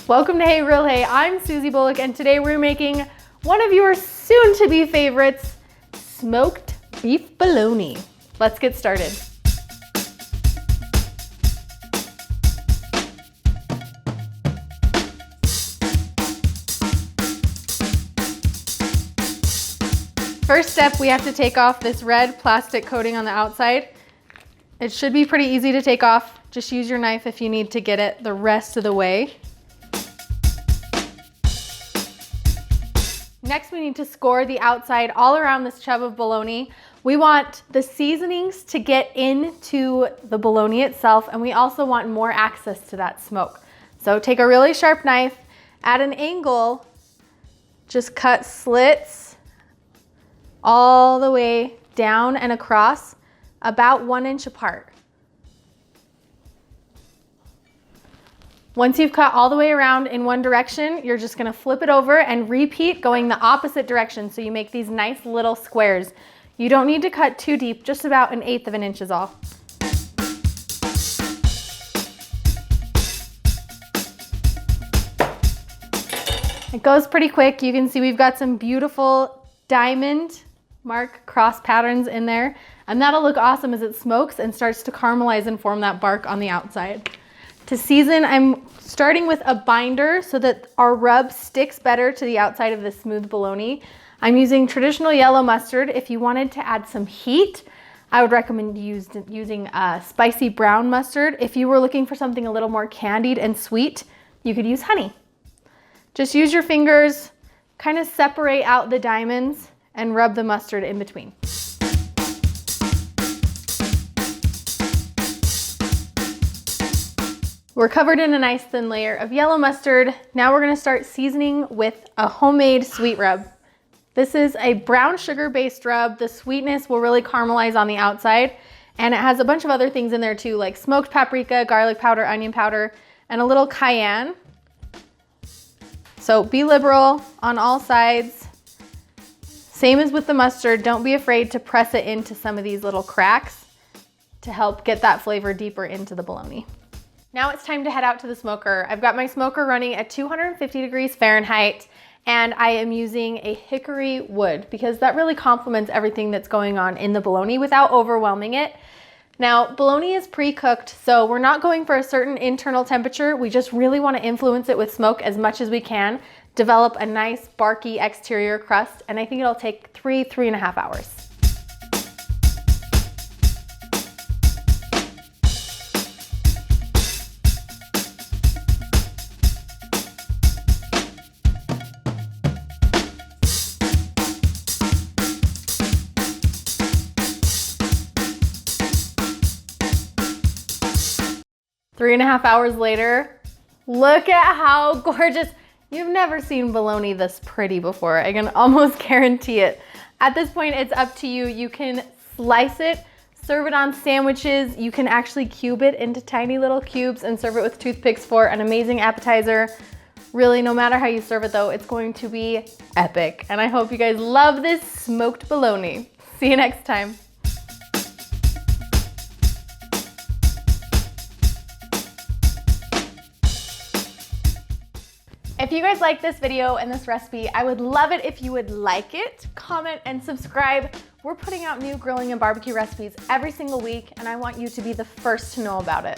Welcome to Hey Real Hey, I'm Susie Bullock, and today we're making one of your soon-to-be favorites, smoked beef bologna. Let's get started. First step, we have to take off this red plastic coating on the outside. It should be pretty easy to take off. Just use your knife if you need to get it the rest of the way. Next, we need to score the outside all around this chub of bologna. We want the seasonings to get into the bologna itself, and we also want more access to that smoke. So take a really sharp knife, at an angle, just cut slits all the way down and across, about 1 inch apart. Once you've cut all the way around in one direction, you're just gonna flip it over and repeat going the opposite direction so you make these nice little squares. You don't need to cut too deep, just about 1/8 of an inch is all. It goes pretty quick. You can see we've got some beautiful diamond mark cross patterns in there, and that'll look awesome as it smokes and starts to caramelize and form that bark on the outside. To season, I'm starting with a binder so that our rub sticks better to the outside of the smooth bologna. I'm using traditional yellow mustard. If you wanted to add some heat, I would recommend using spicy brown mustard. If you were looking for something a little more candied and sweet, you could use honey. Just use your fingers, kind of separate out the diamonds and rub the mustard in between. We're covered in a nice thin layer of yellow mustard. Now we're gonna start seasoning with a homemade sweet rub. This is a brown sugar based rub. The sweetness will really caramelize on the outside, and it has a bunch of other things in there too, like smoked paprika, garlic powder, onion powder, and a little cayenne. So be liberal on all sides. Same as with the mustard, don't be afraid to press it into some of these little cracks to help get that flavor deeper into the bologna. Now it's time to head out to the smoker. I've got my smoker running at 250 degrees Fahrenheit, and I am using a hickory wood because that really complements everything that's going on in the bologna without overwhelming it. Now, bologna is pre-cooked, so we're not going for a certain internal temperature. We just really want to influence it with smoke as much as we can, develop a nice barky exterior crust, and I think it'll take 3.5 hours. Three and a half hours later, look at how gorgeous. You've never seen bologna this pretty before. I can almost guarantee it. At this point, it's up to you. You can slice it, serve it on sandwiches. You can actually cube it into tiny little cubes and serve it with toothpicks for an amazing appetizer. Really, no matter how you serve it though, it's going to be epic. And I hope you guys love this smoked bologna. See you next time. If you guys like this video and this recipe, I would love it if you would like it, comment, and subscribe. We're putting out new grilling and barbecue recipes every single week, and I want you to be the first to know about it.